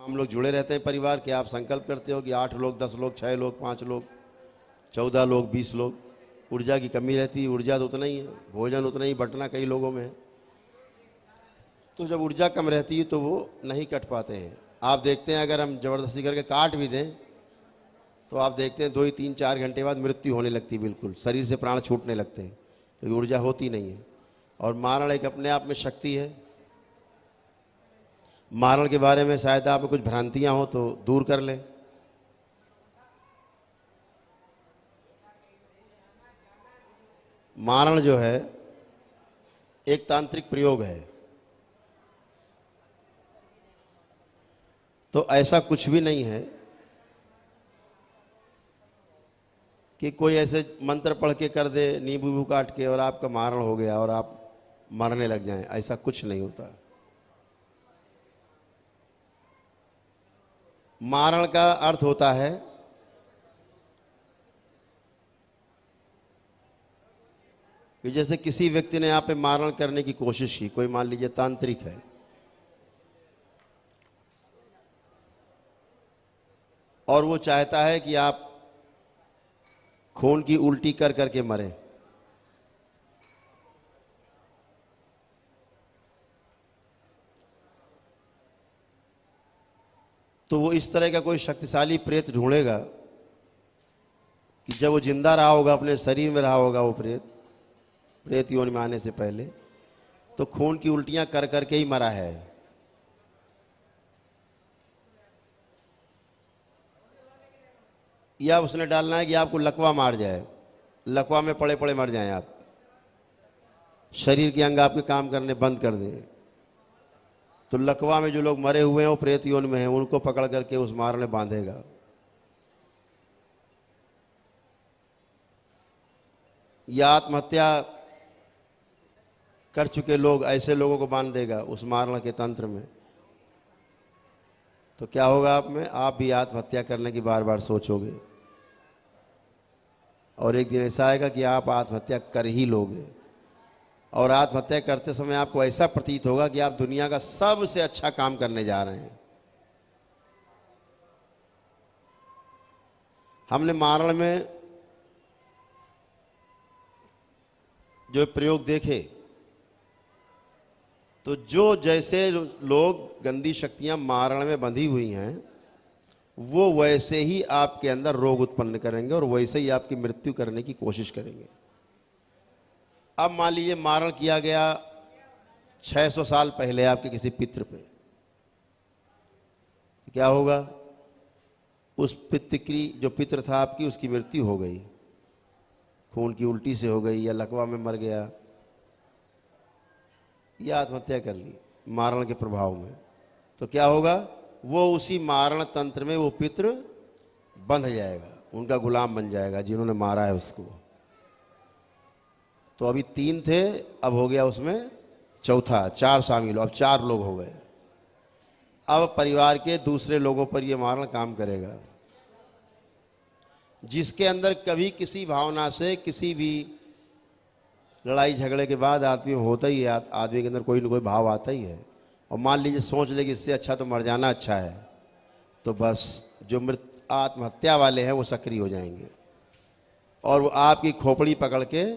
हम लोग जुड़े रहते हैं परिवार के। आप संकल्प करते हो कि 8 लोग, 10 लोग, 6 लोग, 5 लोग, 14 लोग, 20 लोग, ऊर्जा की कमी रहती है। ऊर्जा तो उतना ही है, भोजन उतना ही बंटना कई लोगों में है। तो जब ऊर्जा कम रहती है तो वो नहीं कट पाते हैं। आप देखते हैं अगर हम ज़बरदस्ती करके काट भी दें तो आप देखते हैं 2 ही 3 4 घंटे बाद मृत्यु होने लगती है, बिल्कुल शरीर से प्राण छूटने लगते हैं, क्योंकि ऊर्जा होती नहीं है। और मारण एक अपने आप में शक्ति है। मारण के बारे में शायद आप में कुछ भ्रांतियां हो तो दूर कर लें। मारण जो है एक तांत्रिक प्रयोग है। तो ऐसा कुछ भी नहीं है कि कोई ऐसे मंत्र पढ़ के कर दे, नींबू काट के, और आपका मारण हो गया और आप मरने लग जाएं। ऐसा कुछ नहीं होता। मारण का अर्थ होता है कि जैसे किसी व्यक्ति ने आप पे मारण करने की कोशिश की, कोई मान लीजिए तांत्रिक है, और वो चाहता है कि आप खून की उल्टी कर करके मरें। तो वो इस तरह का कोई शक्तिशाली प्रेत ढूंढेगा कि जब वो जिंदा रहा होगा, अपने शरीर में रहा होगा, वो प्रेत योनि में आने से पहले, तो खून की उल्टियां कर करके ही मरा है। या उसने डालना है कि आपको लकवा मार जाए, लकवा में पड़े पड़े मर जाएं आप, शरीर के अंग आपके काम करने बंद कर दें। तो लकवा में जो लोग मरे हुए हैं वो प्रेत योनि में हैं, उनको पकड़ करके उस मार में बांधेगा। या आत्महत्या कर चुके लोग, ऐसे लोगों को बांध देगा उस मारण के तंत्र में। तो क्या होगा आप में, आप भी आत्महत्या करने की बार बार सोचोगे, और एक दिन ऐसा आएगा कि आप आत्महत्या कर ही लोगे। और आत्महत्या करते समय आपको ऐसा प्रतीत होगा कि आप दुनिया का सबसे अच्छा काम करने जा रहे हैं। हमने मारण में जो प्रयोग देखे, तो जो जैसे लोग गंदी शक्तियां मारण में बंधी हुई हैं, वो वैसे ही आपके अंदर रोग उत्पन्न करेंगे और वैसे ही आपकी मृत्यु करने की कोशिश करेंगे। अब मान लीजिए मारण किया गया 600 साल पहले आपके किसी पितृ पे, क्या होगा? उस पितृ की, जो पितृ था आपकी, उसकी मृत्यु हो गई, खून की उल्टी से हो गई, या लकवा में मर गया, या आत्महत्या कर ली मारण के प्रभाव में। तो क्या होगा? वो उसी मारण तंत्र में वो पितृ बंध जाएगा, उनका गुलाम बन जाएगा जिन्होंने मारा है उसको। तो अभी 3 थे, अब हो गया उसमें चौथा, 4 शामिल हो, अब 4 लोग हो गए। अब परिवार के दूसरे लोगों पर ये मारण काम करेगा। जिसके अंदर कभी किसी भावना से, किसी भी लड़ाई झगड़े के बाद आदमी होता ही है, आदमी के अंदर कोई ना कोई भाव आता ही है, और मान लीजिए सोच ले कि इससे अच्छा तो मर जाना अच्छा है, तो बस जो आत्महत्या वाले हैं वो सक्रिय हो जाएंगे, और वो आपकी खोपड़ी पकड़ के,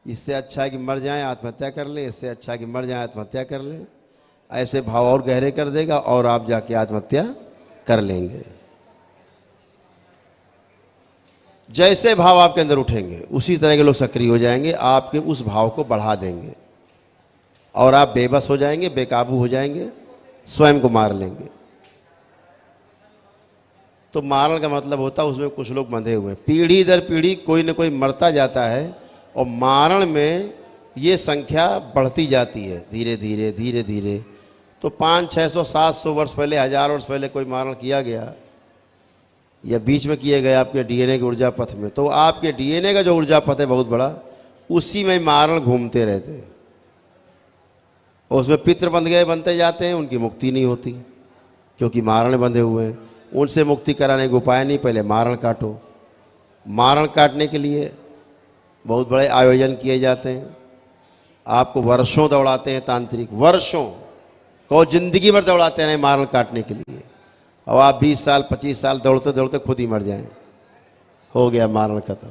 इससे अच्छा है कि मर जाएं, आत्महत्या कर लें, इससे अच्छा है कि मर जाएं, आत्महत्या कर लें, ऐसे भाव और गहरे कर देगा, और आप जाके आत्महत्या कर लेंगे। जैसे भाव आपके अंदर उठेंगे उसी तरह के लोग सक्रिय हो जाएंगे, आपके उस भाव को बढ़ा देंगे, और आप बेबस हो जाएंगे, बेकाबू हो जाएंगे, स्वयं को मार लेंगे। तो मारण का मतलब होता है उसमें कुछ लोग बंधे हुए, पीढ़ी दर पीढ़ी कोई न कोई मरता जाता है, और मारण में ये संख्या बढ़ती जाती है धीरे धीरे धीरे धीरे। तो 500, 600, 700 वर्ष पहले, 1000 वर्ष पहले कोई मारण किया गया, या बीच में किए गए आपके डीएनए के ऊर्जा पथ में, तो आपके डीएनए का जो ऊर्जा पथ है बहुत बड़ा, उसी में मारण घूमते रहते हैं, और उसमें पितृ बंध गए, बनते जाते हैं, उनकी मुक्ति नहीं होती क्योंकि मारण बंधे हुए हैं। उनसे मुक्ति कराने का उपाय नहीं, पहले मारण काटो। मारण काटने के लिए बहुत बड़े आयोजन किए जाते हैं, आपको वर्षों दौड़ाते हैं तांत्रिक, वर्षों को, जिंदगी भर दौड़ाते हैं मारण काटने के लिए। और आप 20 साल 25 साल दौड़ते दौड़ते खुद ही मर जाएं, हो गया मारण खत्म,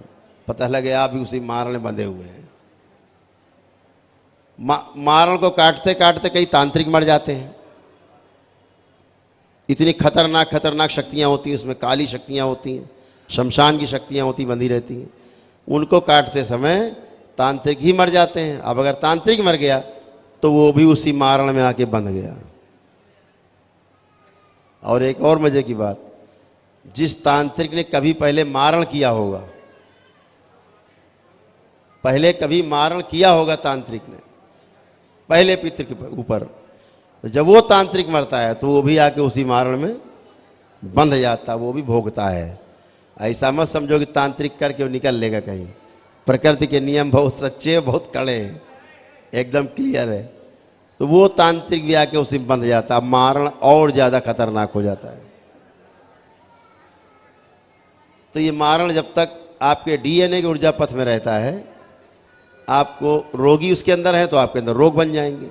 पता लगे आप भी उसी मारण में बंधे हुए हैं। मारण को काटते काटते कई तांत्रिक मर जाते हैं। इतनी खतरनाक खतरनाक शक्तियाँ होती हैं उसमें, काली शक्तियाँ होती हैं, शमशान की शक्तियाँ होती बंधी रहती हैं। उनको काटते समय तांत्रिक ही मर जाते हैं। अब अगर तांत्रिक मर गया तो वो भी उसी मारण में आके बंध गया। और एक और मजे की बात, जिस तांत्रिक ने कभी पहले मारण किया होगा, पहले कभी मारण किया होगा तांत्रिक ने पहले पितृ के ऊपर, तो जब वो तांत्रिक मरता है तो वो भी आके उसी मारण में बंध जाता, वो भी भोगता है। ऐसा मत समझो कि तांत्रिक करके वो निकल लेगा कहीं। प्रकृति के नियम बहुत सच्चे, बहुत कड़े हैं, एकदम क्लियर है। तो वो तांत्रिक भी आके उसी में बंध जाता, मारण और ज़्यादा खतरनाक हो जाता है। तो ये मारण जब तक आपके डीएनए के ऊर्जा पथ में रहता है, आपको रोगी उसके अंदर है तो आपके अंदर रोग बन जाएंगे,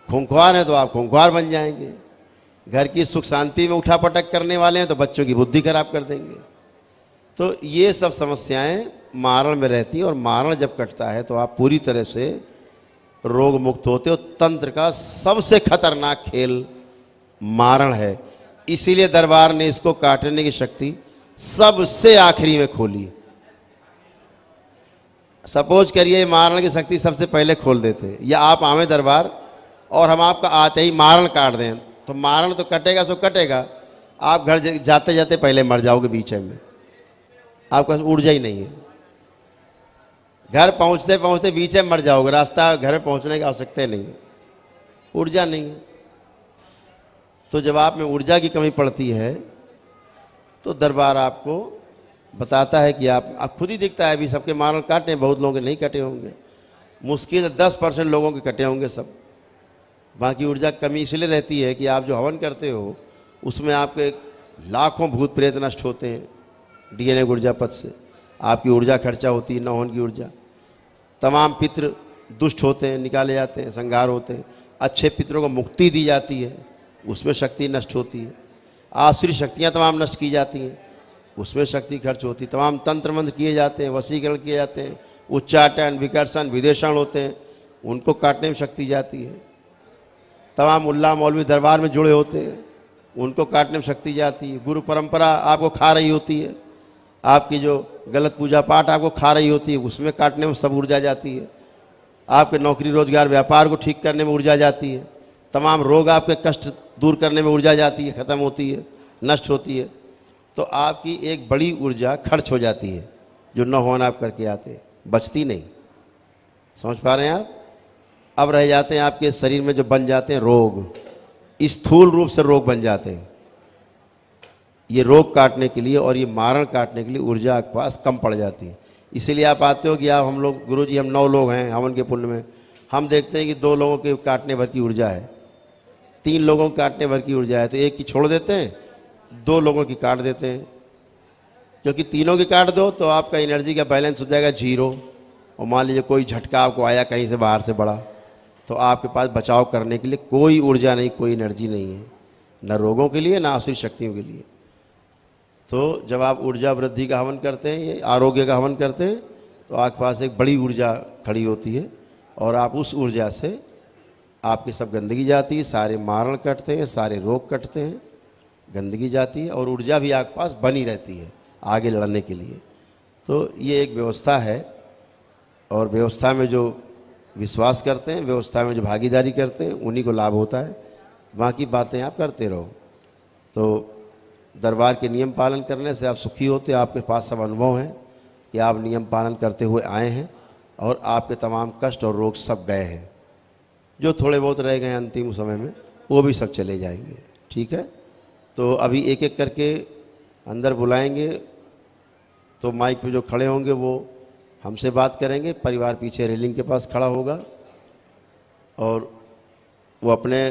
खूंखार है तो आप खूंखार बन जाएंगे, घर की सुख शांति में उठापटक करने वाले हैं तो बच्चों की बुद्धि खराब कर देंगे। तो ये सब समस्याएं मारण में रहती हैं, और मारण जब कटता है तो आप पूरी तरह से रोग मुक्त होते हो। तंत्र का सबसे खतरनाक खेल मारण है, इसीलिए दरबार ने इसको काटने की शक्ति सबसे आखिरी में खोली। सपोज करिए मारण की शक्ति सबसे पहले खोल देते, या आप आवे दरबार और हम आपका आते ही मारण काट दें, तो मारण तो कटेगा सो कटेगा, आप घर जाते जाते पहले मर जाओगे बीच में, आपका ऊर्जा ही नहीं है। घर पहुंचते पहुंचते बीच में मर जाओगे, रास्ता घर में पहुंचने की आवश्यकता नहीं है, ऊर्जा नहीं है। तो जब आप में ऊर्जा की कमी पड़ती है तो दरबार आपको बताता है कि आप खुद ही दिखता है। अभी सबके मारण काटे, बहुत लोगों के नहीं कटे होंगे, मुश्किल 10% लोगों के कटे होंगे सब। बाकी ऊर्जा कमी इसलिए रहती है कि आप जो हवन करते हो उसमें आपके लाखों भूत प्रेत नष्ट होते हैं डीएनए ऊर्जा पथ से, आपकी ऊर्जा खर्चा होती है, नौहन की ऊर्जा। तमाम पितृ दुष्ट होते हैं, निकाले जाते हैं, संहार होते हैं। अच्छे पितरों को मुक्ति दी जाती है, उसमें शक्ति नष्ट होती है। आसुरी शक्तियाँ तमाम नष्ट की जाती हैं, उसमें शक्ति खर्च होती है। तमाम तंत्र मंत्र किए जाते हैं, वशीकरण किए जाते हैं, उच्चाटन विकर्षण विदेशण होते हैं, उनको काटने में शक्ति जाती है। तमाम मुल्ला मौलवी दरबार में जुड़े होते हैं, उनको काटने में शक्ति जाती है। गुरु परंपरा आपको खा रही होती है, आपकी जो गलत पूजा पाठ आपको खा रही होती है, उसमें काटने में सब ऊर्जा जाती है। आपके नौकरी रोजगार व्यापार को ठीक करने में ऊर्जा जाती है। तमाम रोग आपके कष्ट दूर करने में ऊर्जा जाती है, ख़त्म होती है, नष्ट होती है। तो आपकी एक बड़ी ऊर्जा खर्च हो जाती है, जो न होना आप करके आते, बचती नहीं। समझ पा रहे हैं आप? अब रह जाते हैं आपके शरीर में जो बन जाते हैं रोग, स्थूल रूप से रोग बन जाते हैं। ये रोग काटने के लिए और ये मारण काटने के लिए ऊर्जा आपके पास कम पड़ जाती है। इसीलिए आप आते हो कि आप हम लोग गुरुजी हम 9 लोग हैं हवन के पुण्य में, हम देखते हैं कि 2 लोगों के काटने भर की ऊर्जा है, 3 लोगों के काटने भर की ऊर्जा है, तो एक की छोड़ देते हैं, 2 लोगों की काट देते हैं। क्योंकि तीनों की काट दो तो आपका एनर्जी का बैलेंस हो जाएगा 0, और मान लीजिए कोई झटका आपको आया कहीं से बाहर से बड़ा, तो आपके पास बचाव करने के लिए कोई ऊर्जा नहीं, कोई एनर्जी नहीं है, न रोगों के लिए न आसुरी शक्तियों के लिए। तो जब आप ऊर्जा वृद्धि का हवन करते हैं, ये आरोग्य का हवन करते हैं, तो आपके पास एक बड़ी ऊर्जा खड़ी होती है, और आप उस ऊर्जा से आपकी सब गंदगी जाती है, सारे मारण कटते हैं, सारे रोग कटते हैं, गंदगी जाती है, और ऊर्जा भी आपके पास बनी रहती है आगे लड़ने के लिए। तो ये एक व्यवस्था है, और व्यवस्था में जो विश्वास करते हैं, व्यवस्था में जो भागीदारी करते हैं, उन्हीं को लाभ होता है। बाकी बातें आप करते रहो। तो दरबार के नियम पालन करने से आप सुखी होते, आपके पास सब अनुभव हैं कि आप नियम पालन करते हुए आए हैं, और आपके तमाम कष्ट और रोग सब गए हैं। जो थोड़े बहुत रह गए हैं अंतिम समय में, वो भी सब चले जाएंगे। ठीक है? तो अभी एक एक करके अंदर बुलाएंगे, तो माइक पे जो खड़े होंगे वो हमसे बात करेंगे, परिवार पीछे रेलिंग के पास खड़ा होगा, और वो अपने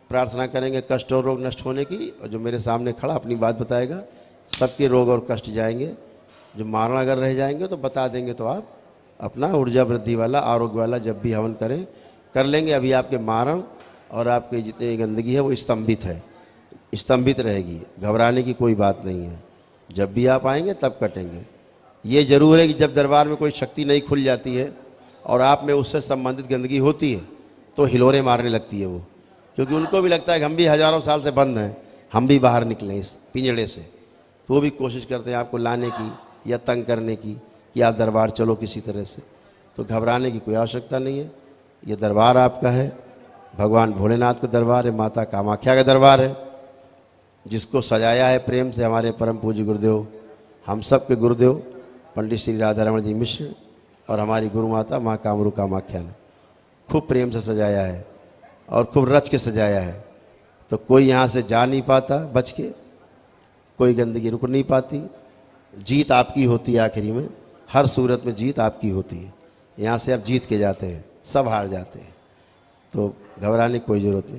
प्रार्थना करेंगे कष्ट और रोग नष्ट होने की, और जो मेरे सामने खड़ा अपनी बात बताएगा, सबके रोग और कष्ट जाएंगे। जो मारण अगर रह जाएंगे तो बता देंगे, तो आप अपना ऊर्जा वृद्धि वाला आरोग्य वाला जब भी हवन करें कर लेंगे। अभी आपके मारण और आपके जितनी गंदगी है वो स्तंभित है, स्तंभित रहेगी। घबराने की कोई बात नहीं है, जब भी आप आएंगे तब कटेंगे। ये ज़रूर है कि जब दरबार में कोई शक्ति नहीं खुल जाती है और आप में उससे संबंधित गंदगी होती है तो हिलोरे मारने लगती है वो, क्योंकि उनको भी लगता है कि हम भी हज़ारों साल से बंद हैं, हम भी बाहर निकलें इस पिंजड़े से। तो वो भी कोशिश करते हैं आपको लाने की या तंग करने की कि आप दरबार चलो किसी तरह से। तो घबराने की कोई आवश्यकता नहीं है। ये दरबार आपका है, भगवान भोलेनाथ का दरबार है, माता कामाख्या का दरबार है, जिसको सजाया है प्रेम से हमारे परम पूज्य गुरुदेव, हम सब के गुरुदेव पंडित श्री राधारमण जी मिश्र और हमारी गुरु माता माँ कामरू कामाख्या ने खूब प्रेम से सजाया है और खूब रच के सजाया है। तो कोई यहाँ से जा नहीं पाता बच के, कोई गंदगी रुक नहीं पाती। जीत आपकी होती है, आखिरी में हर सूरत में जीत आपकी होती है। यहाँ से आप जीत के जाते हैं, सब हार जाते हैं। तो घबराने की कोई ज़रूरत नहीं।